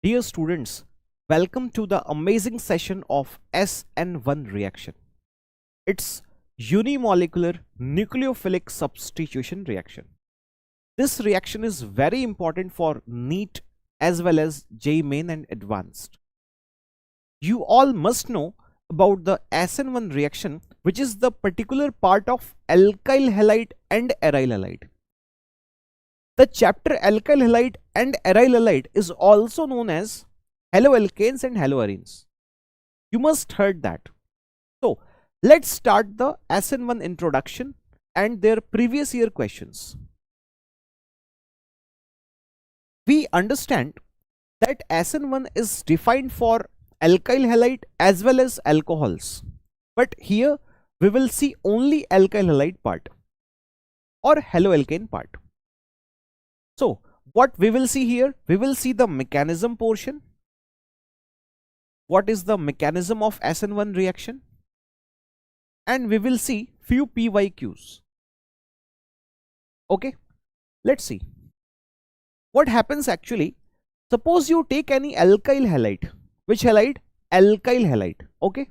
Dear students, welcome to the amazing session of SN1 reaction. It's unimolecular nucleophilic substitution reaction. This reaction is very important for NEET as well as JEE Main and Advanced. You all must know about the SN1 reaction, which is the particular part of alkyl halide and aryl halide. The chapter alkyl halide and aryl halide is also known as haloalkanes and haloarenes. You must heard that. So let's start the SN1 introduction and their previous year questions. We understand that SN1 is defined for alkyl halide as well as alcohols, but here we will see only alkyl halide part or haloalkane part. So what we will see here, we will see the mechanism portion. What is the mechanism of SN1 reaction? And we will see few PYQs. Okay, let's see. What happens actually, suppose you take any alkyl halide. Which halide? Alkyl halide. Okay,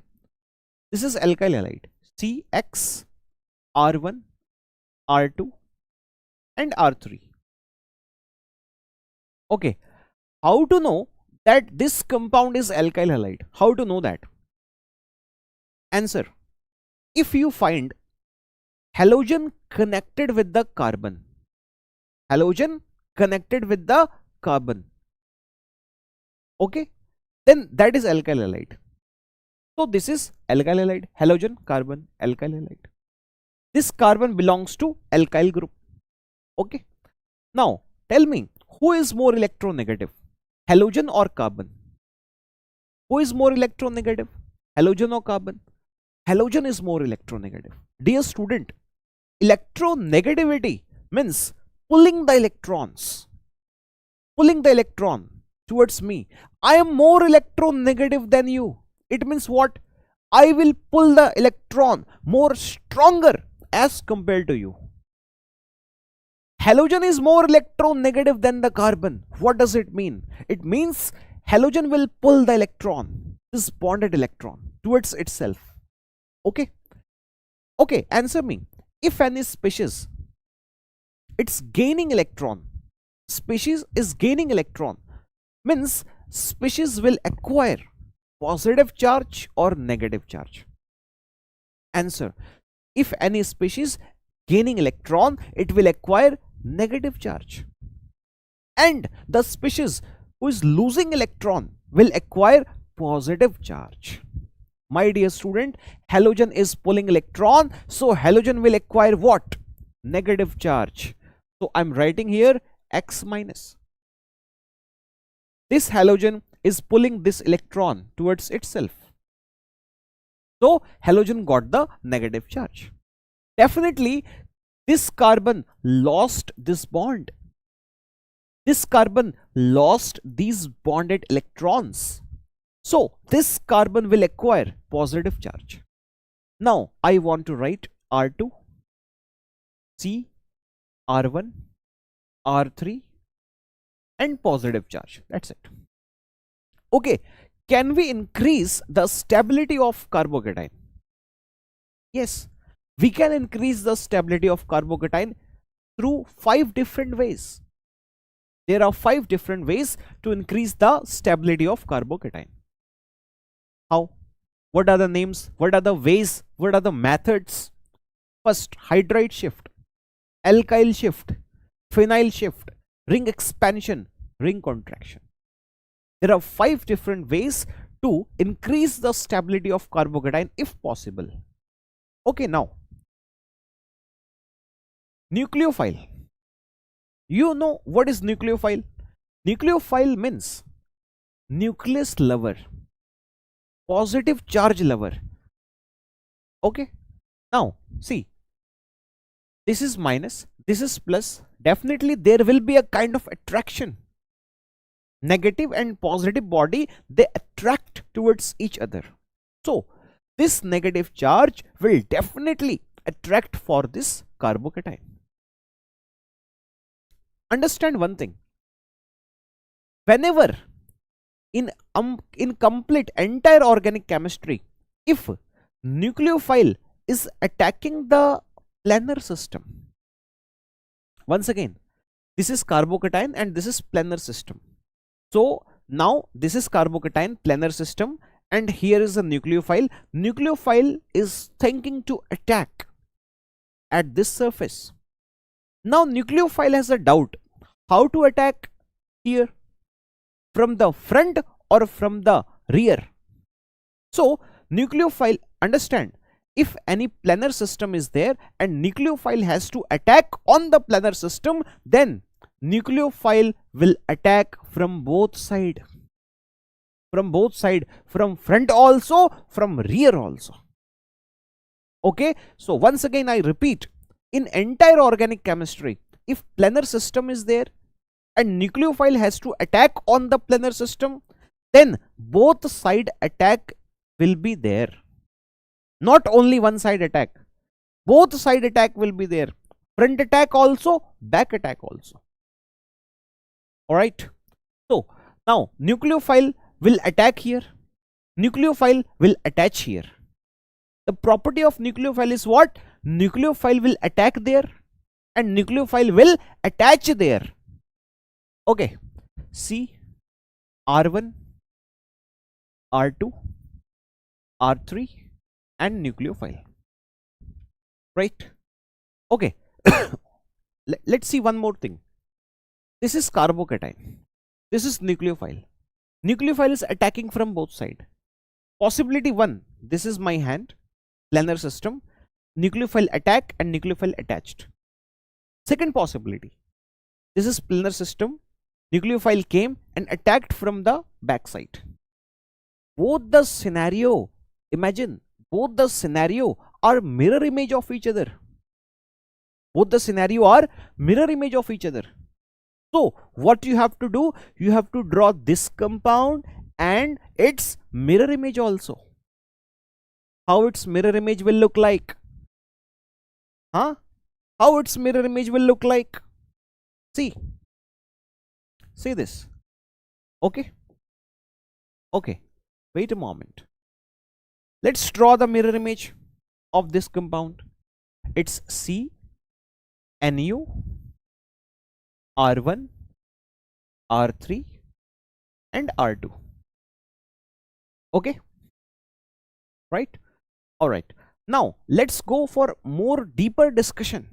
this is alkyl halide. CX, R1, R2 and R3. Okay, how to know that this compound is alkyl halide? How to know that? Answer: if you find halogen connected with the carbon, halogen connected with the carbon, okay, then that is alkyl halide. So this is alkyl halide, halogen, carbon, alkyl halide. This carbon belongs to alkyl group. Okay, now tell me, who is more electronegative, halogen or carbon? Who is more electronegative, halogen or carbon? Halogen is more electronegative. Dear student, electronegativity means pulling the electrons, pulling the electron towards me. I am more electronegative than you. It means what? I will pull the electron more stronger as compared to you. Halogen is more electronegative than the carbon. What does it mean? It means halogen will pull the electron, this bonded electron, towards itself. Okay, okay, answer me. If any species, it's gaining electron, species is gaining electron, means species will acquire positive charge or negative charge. Answer: if any species gaining electron, it will acquire negative charge, and the species who is losing electron will acquire positive charge. My dear student, halogen is pulling electron, so halogen will acquire what? Negative charge. So I'm writing here X minus. This halogen is pulling this electron towards itself, so halogen got the negative charge. Definitely this carbon lost this bond. This carbon lost these bonded electrons. So this carbon will acquire positive charge. Now I want to write R2, C, R1, R3 and positive charge. That's it. Okay, can we increase the stability of carbocation? Yes, we can increase the stability of carbocation through 5 different ways. There are 5 different ways to increase the stability of carbocation. How? What are the names? What are the ways? What are the methods? First, hydride shift, alkyl shift, phenyl shift, ring expansion, ring contraction. There are 5 different ways to increase the stability of carbocation if possible. Okay, now nucleophile. You know what is nucleophile? Nucleophile means nucleus lover, positive charge lover. Okay, now see, this is minus, this is plus. Definitely there will be a kind of attraction. Negative and positive body, they attract towards each other. So this negative charge will definitely attract for this carbocation. Understand one thing, whenever in complete entire organic chemistry, if nucleophile is attacking the planar system, once again, this is carbocation and this is planar system. So now this is carbocation planar system and here is a nucleophile. Nucleophile is thinking to attack at this surface. Now nucleophile has a doubt how to attack here, from the front or from the rear. So nucleophile, understand, if any planar system is there and nucleophile has to attack on the planar system, then nucleophile will attack from both side, from front also, from rear also. Okay, so once again I repeat, in entire organic chemistry, if planar system is there and nucleophile has to attack on the planar system, then both side attack will be there. Not only one side attack, both side attack will be there. Front attack also, back attack also. Alright. So now nucleophile will attack here. Nucleophile will attach here. The property of nucleophile is what? Nucleophile will attack there and nucleophile will attach there. Okay. See, R1, R2, R3 and nucleophile. Right? Okay. Let's see one more thing. This is carbocation. This is nucleophile. Nucleophile is attacking from both sides. Possibility 1, this is my hand, planar system, nucleophile attack and nucleophile attached. Second possibility, this is planar system, nucleophile came and attacked from the back side. Both the scenario, imagine, both the scenario are mirror image of each other. Both the scenario are mirror image of each other. So what you have to do, you have to draw this compound and its mirror image also. How its mirror image will look like? How its mirror image will look like? See this. Okay, wait a moment. Let's draw the mirror image of this compound. It's C, Nu, R1, R3 and R2. Okay, right? Alright, now let's go for more deeper discussion.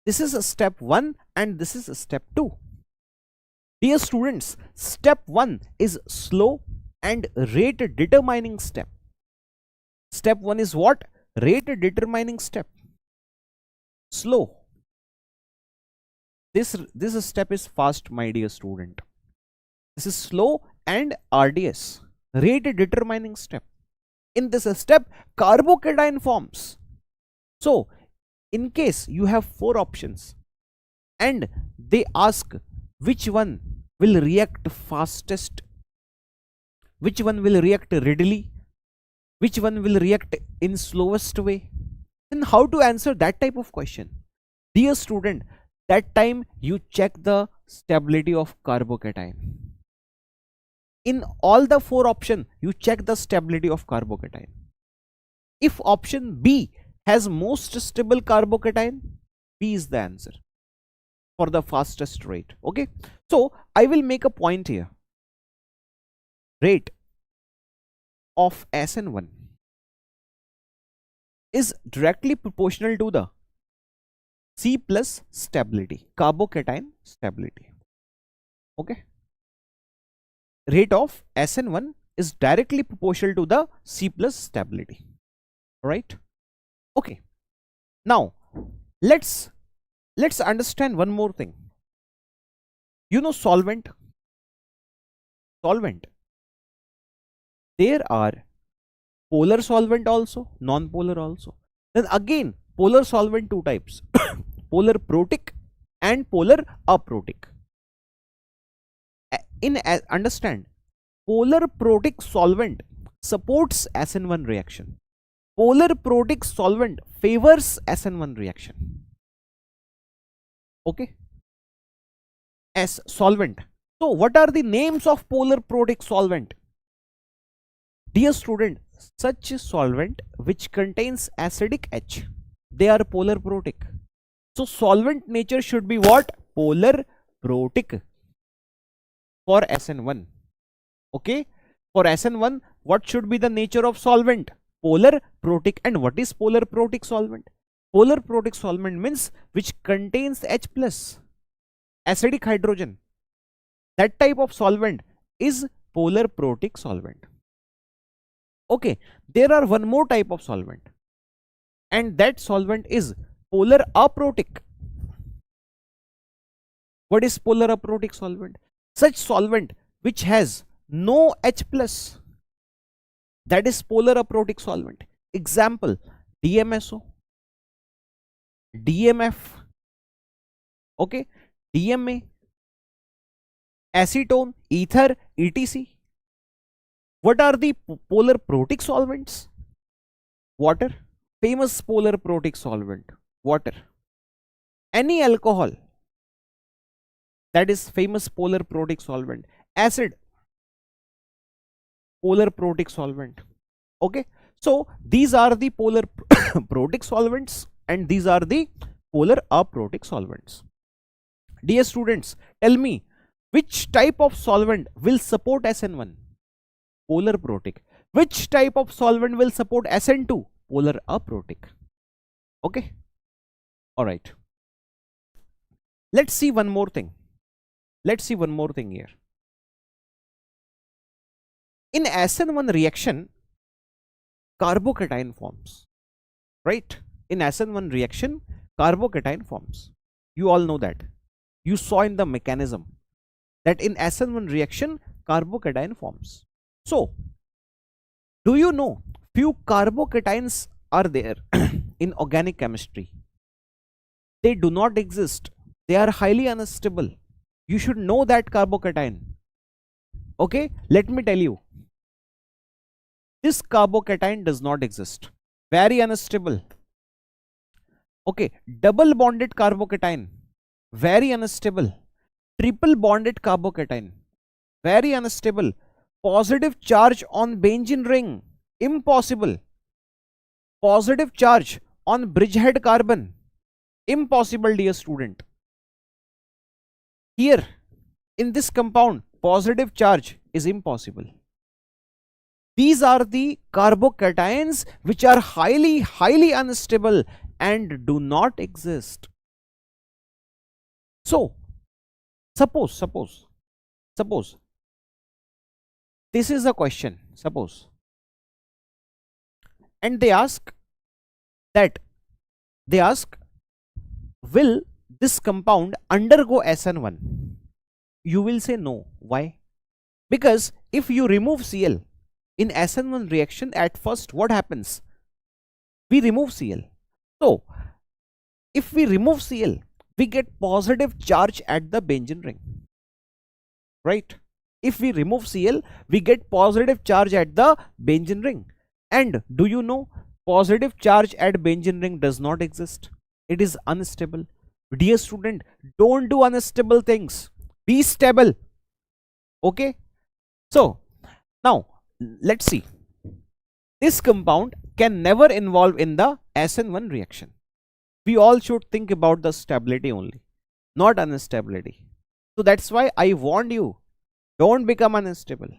This is a step 1 and this is a step 2. Dear students, step 1 is slow and rate determining step. Step 1 is what? Rate determining step. Slow. This step is fast, my dear student. This is slow and arduous. Rate determining step. In this step, carbocation forms. So in case you have 4 options and they ask which one will react fastest, which one will react readily, which one will react in slowest way, then how to answer that type of question? Dear student, that time you check the stability of carbocation. In all the 4 options, you check the stability of carbocation. If option B has most stable carbocation, B is the answer for the fastest rate. Okay, so I will make a point here. Rate of SN1 is directly proportional to the C plus stability, carbocation stability. Okay, rate of SN1 is directly proportional to the C plus stability. Right? Okay, now let's understand one more thing. You know solvent, there are polar solvent also, non-polar also. Then again, polar solvent 2 types, polar protic and polar aprotic. Understand, polar protic solvent supports SN1 reaction. Polar protic solvent favors SN1 reaction. Okay, as solvent So what are the names of polar protic solvent? Dear student, such solvent which contains acidic H, they are polar protic. So solvent nature should be what? Polar protic for SN1. Okay, for SN1, what should be the nature of solvent? Polar protic. And what is polar protic solvent? Polar protic solvent means which contains H plus, acidic hydrogen. That type of solvent is polar protic solvent. Okay, there are one more type of solvent, and that solvent is polar aprotic. What is polar aprotic solvent? Such solvent which has no H plus, that is polar aprotic solvent. Example, DMSO, DMF, okay, DMA, acetone, ether, etc. What are the polar protic solvents? Water, famous polar protic solvent, water. Any alcohol, that is famous polar protic solvent. Acid, polar protic solvent. Okay, so these are the polar protic solvents, and these are the polar aprotic solvents. Dear students, tell me, which type of solvent will support SN1? Polar protic. Which type of solvent will support SN2? Polar aprotic. Okay, all right. Let's see one more thing. Let's see one more thing here. In SN1 reaction, carbocation forms, right? In SN1 reaction, carbocation forms. You all know that. You saw in the mechanism that in SN1 reaction, carbocation forms. So, do you know few carbocations are there in organic chemistry? They do not exist. They are highly unstable. You should know that carbocation. Okay, let me tell you. This carbocation does not exist. Very unstable. Okay, double bonded carbocation, very unstable. Triple bonded carbocation, very unstable. Positive charge on benzene ring, impossible. Positive charge on bridgehead carbon, impossible, dear student. Here in this compound, positive charge is impossible. These are the carbocations which are highly unstable and do not exist. So suppose this is a question, suppose, and they ask will this compound undergo SN1? You will say no. Why? Because if you remove Cl in SN1 reaction, at first what happens? We remove Cl. So if we remove Cl, we get positive charge at the benzene ring, right? If we remove Cl, we get positive charge at the benzene ring. And do you know, positive charge at benzene ring does not exist. It is unstable. Dear student, don't do unstable things. Be stable. Okay. So now let's see. This compound can never involve in the SN1 reaction. We all should think about the stability only, not instability. So that's why I warned you, don't become unstable.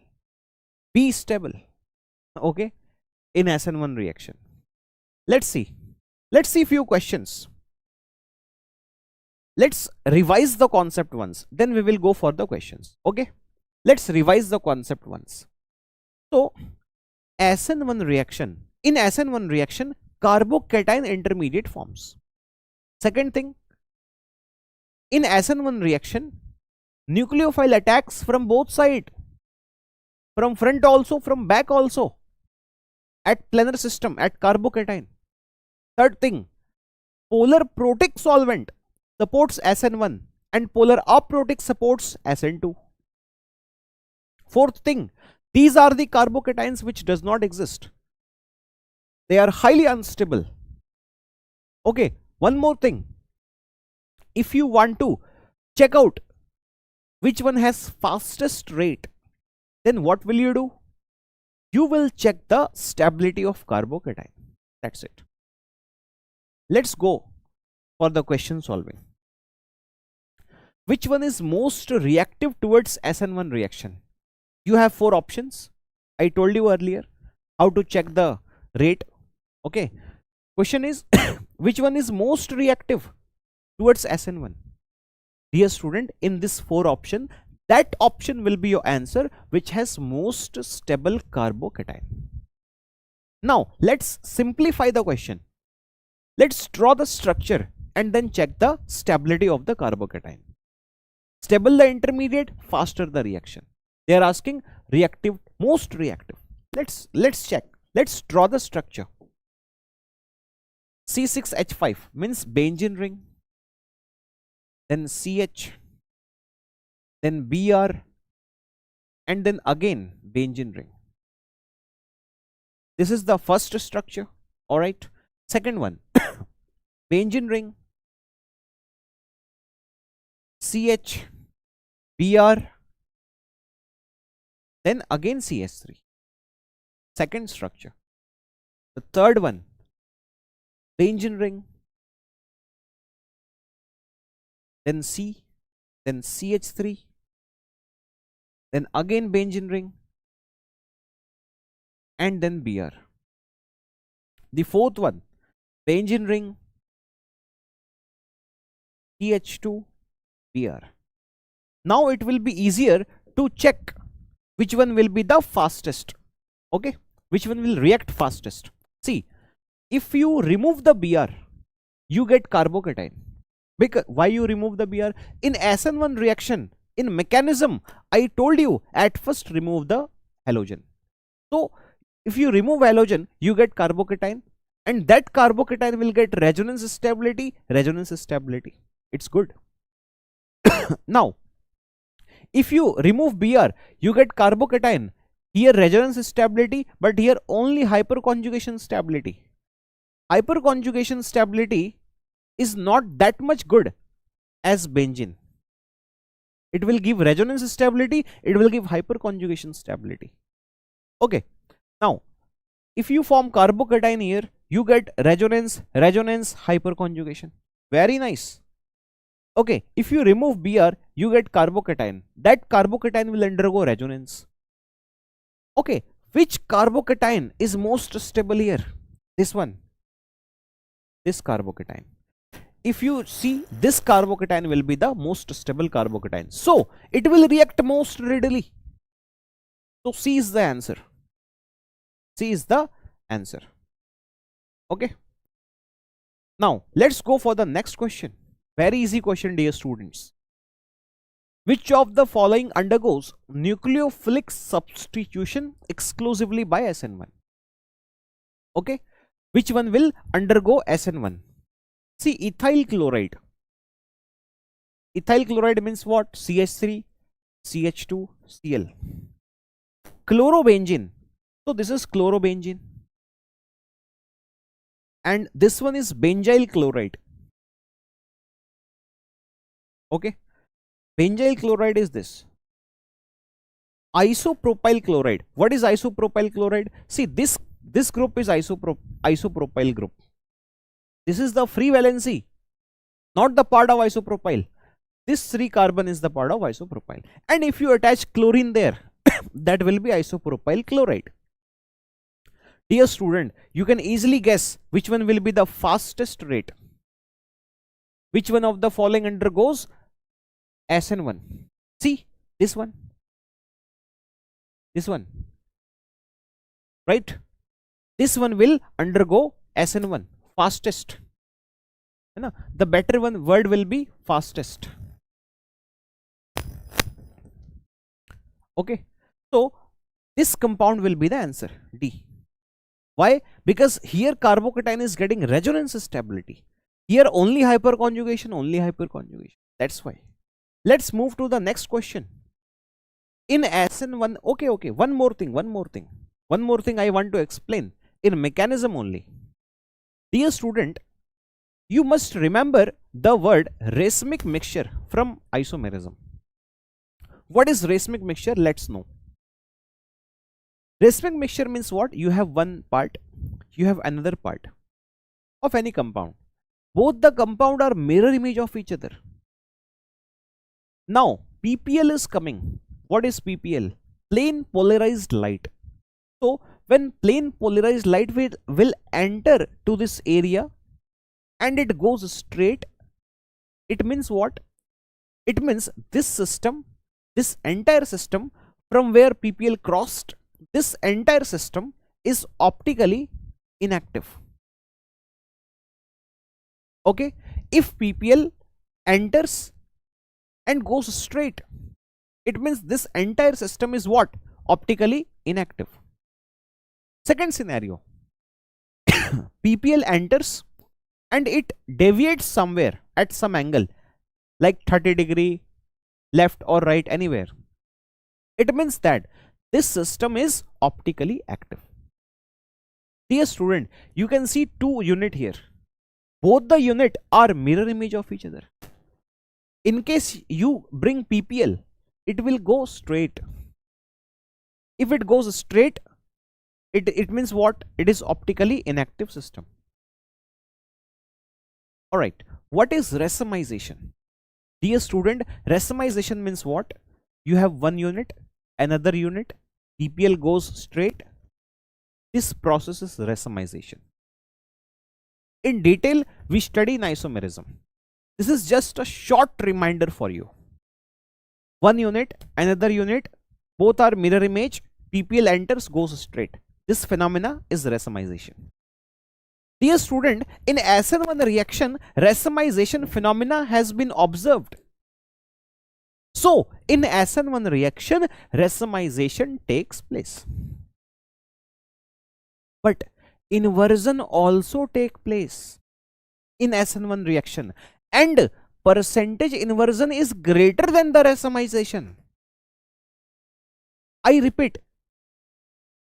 Be stable. Okay. In SN1 reaction. Let's see few questions. Let's revise the concept once, then we will go for the questions. Okay, let's revise the concept once. So SN1 reaction, in SN1 reaction, carbocation intermediate forms. Second thing, in SN1 reaction, nucleophile attacks from both sides, from front also, from back also, at planar system, at carbocation. Third thing, polar protic solvent supports SN1 and polar aprotic supports SN2. Fourth thing, these are the carbocations which does not exist. They are highly unstable. Okay, one more thing. If you want to check out which one has fastest rate, then what will you do? You will check the stability of carbocation. That's it. Let's go for the question solving. Which one is most reactive towards SN1 reaction? You have 4 options. I told you earlier how to check the rate. Okay. Question is which one is most reactive towards SN1? Dear student, in this 4 option, that option will be your answer which has most stable carbocation. Now let's simplify the question. Let's draw the structure and then check the stability of the carbocation. Stable the intermediate, faster the reaction. They are asking reactive, most reactive. Let's check. Let's draw the structure. C6H5 means benzene ring, then CH, then Br, and then again benzene ring. This is the first structure. Alright. Second one, benzene ring, CH, Br, then again CH3. Second structure. The third one, benzene ring, then C, then CH3, then again benzene ring, and then Br. The fourth one, benzene ring, CH2, Br. Now it will be easier to check which one will be the fastest. Okay, which one will react fastest. See, if you remove the Br, you get carbocation. Because why you remove the Br? In SN1 reaction, in mechanism, I told you at first remove the halogen. So if you remove halogen, you get carbocation, and that carbocation will get resonance stability. It's good. Now, if you remove Br, you get carbocation. Here resonance stability, but here only hyperconjugation stability. Hyperconjugation stability is not that much good as benzene. It will give resonance stability, it will give hyperconjugation stability. Okay. Now, if you form carbocation here, you get resonance, hyperconjugation. Very nice. Okay, if you remove Br, you get carbocation. That carbocation will undergo resonance. Okay, which carbocation is most stable here? This one. This carbocation. If you see, this carbocation will be the most stable carbocation. So, it will react most readily. So, C is the answer. C is the answer. Okay. Now, let's go for the next question. Very easy question, dear students. Which of the following undergoes nucleophilic substitution exclusively by SN1? Okay. Which one will undergo SN1? See, ethyl chloride. Ethyl chloride means what? CH3, CH2, Cl. Chlorobenzene. So this is chlorobenzene. And this one is benzyl chloride. Okay. Benzyl chloride is this. Isopropyl chloride. What is isopropyl chloride? See, this group is isopropyl group. This is the free valency, not the part of isopropyl. This 3 carbon is the part of isopropyl. And if you attach chlorine there, that will be isopropyl chloride. Dear student, you can easily guess which one will be the fastest rate. Which one of the following undergoes SN1? See, this one. This one. Right? This one will undergo SN1. Fastest. The better one word will be fastest. Okay. So, this compound will be the answer. D. Why? Because here carbocation is getting resonance stability. Here only hyperconjugation. That's why. Let's move to the next question. In SN1, okay, one more thing I want to explain in mechanism only. Dear student, you must remember the word racemic mixture from isomerism. What is racemic mixture? Let's know. Racemic mixture means what? You have one part, you have another part of any compound. Both the compound are mirror image of each other. Now PPL is coming. What is PPL? Plane polarized light. So when plane polarized light will enter to this area and it goes straight, it means what? It means this system, this entire system from where PPL crossed, this entire system is optically inactive. Okay, if PPL enters and goes straight, it means this entire system is what? Optically inactive. Second scenario, PPL enters and it deviates somewhere at some angle, like 30 degree left or right, anywhere. It means that this system is optically active. Dear student, you can see two units here. Both the unit are mirror image of each other. In case you bring PPL, it will go straight. If it goes straight, it means what? It is optically inactive system. Alright, what is racemization? Dear student, racemization means what? You have one unit, another unit, PPL goes straight. This process is racemization. In detail, we study in isomerism. This is just a short reminder for you. One unit, another unit, both are mirror image, PPL enters, goes straight. This phenomena is racemization. Dear student, in SN1 reaction, racemization phenomena has been observed. So, in SN1 reaction, racemization takes place. But inversion also take place in SN1 reaction, and percentage inversion is greater than the racemization. I repeat,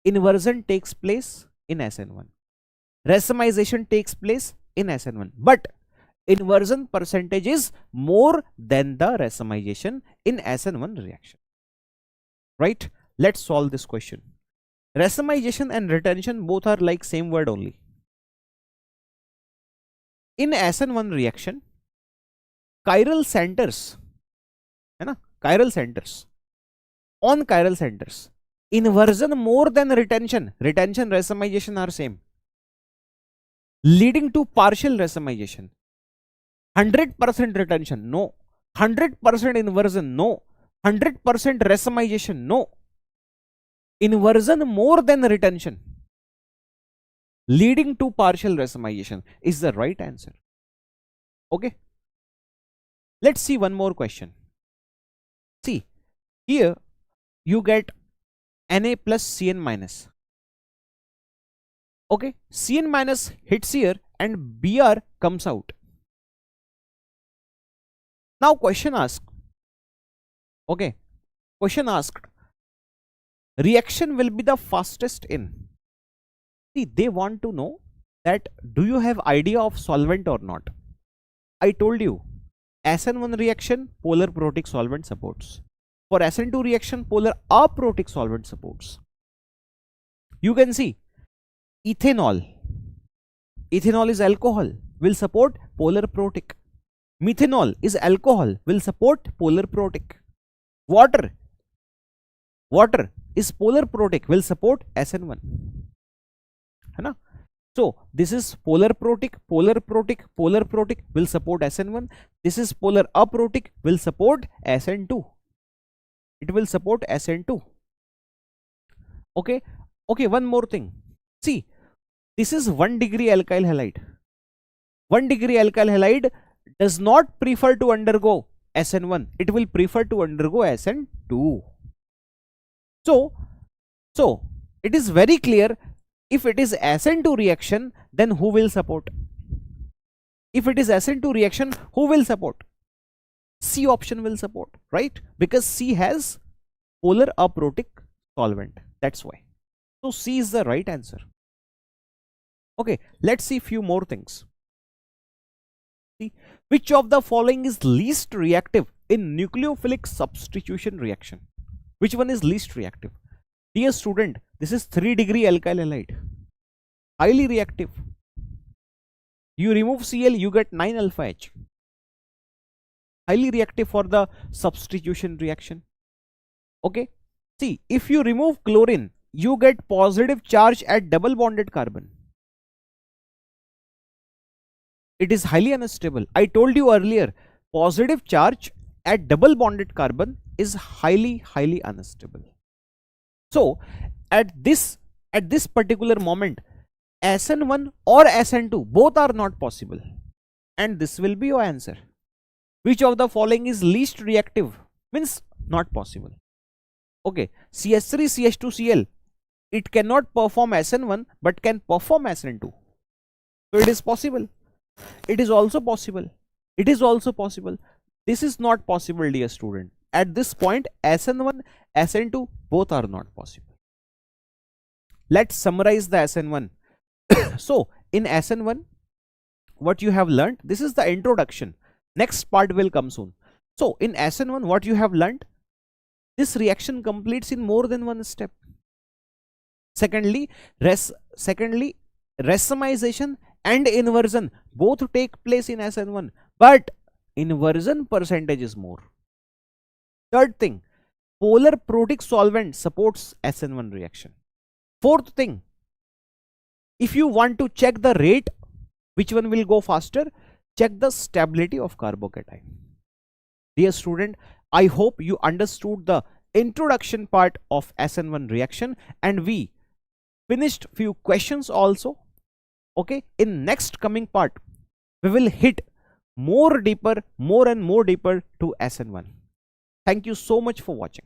inversion takes place in SN1. Racemization takes place in SN1. But inversion percentage is more than the racemization in SN1 reaction. Right? Let's solve this question. Racemization and retention both are like same word only. In SN1 reaction, chiral centers, chiral centers, on chiral centers, inversion more than retention, racemization are same, leading to partial racemization. 100% retention, no. 100% inversion, no. 100% racemization, no. Inversion more than retention, leading to partial racemization is the right answer. Okay. Let's see one more question. See, here you get Na plus Cn minus. Okay, Cn minus hits here and Br comes out. Now question asked, okay, question asked, reaction will be the fastest in. See, they want to know that do you have idea of solvent or not. I told you, SN1 reaction, polar protic solvent supports. For SN2 reaction, polar aprotic solvent supports. You can see, ethanol is alcohol, will support polar protic. Methanol is alcohol, will support polar protic. Water is polar protic, will support SN1. So this is polar protic, will support SN1. This is polar aprotic, will support SN2. It will support SN2. Okay, one more thing. See, this is 1 degree alkyl halide. 1 degree alkyl halide does not prefer to undergo SN1. It will prefer to undergo SN2. So it is very clear, if it is SN2 reaction, then who will support? If it is SN2 reaction, who will support? C option will support, right? Because C has polar aprotic solvent. That's why. So C is the right answer. Okay, let's see few more things. See, which of the following is least reactive in nucleophilic substitution reaction, which one is least reactive? Dear student, this is 3-degree alkyl halide, highly reactive. You remove Cl, you get 9 alpha H, highly reactive for the substitution reaction. Okay, see, if you remove chlorine, you get positive charge at double bonded carbon. It is highly unstable. I told you earlier, positive charge at double bonded carbon is highly unstable. So at this particular moment, SN1 or SN2 both are not possible, and this will be your answer. Which of the following is least reactive? Means not possible. Okay, CH3 CH2 Cl, it cannot perform SN1 but can perform SN2. So it is possible. It is also possible. It is also possible. This is not possible, dear student. At this point, SN1, SN2 both are not possible. Let's summarize the SN1. So in SN1, what you have learned, this is the introduction. Next part will come soon. So in SN1, what you have learned, this reaction completes in more than one step. Secondly, racemization and inversion both take place in SN1, but inversion percentage is more. Third thing, polar protic solvent supports SN1 reaction. Fourth thing, if you want to check the rate, which one will go faster, check the stability of carbocation. Dear student, I hope you understood the introduction part of SN1 reaction, and we finished few questions also. Okay, in next coming part, we will hit more and more deeper to SN1. Thank you so much for watching.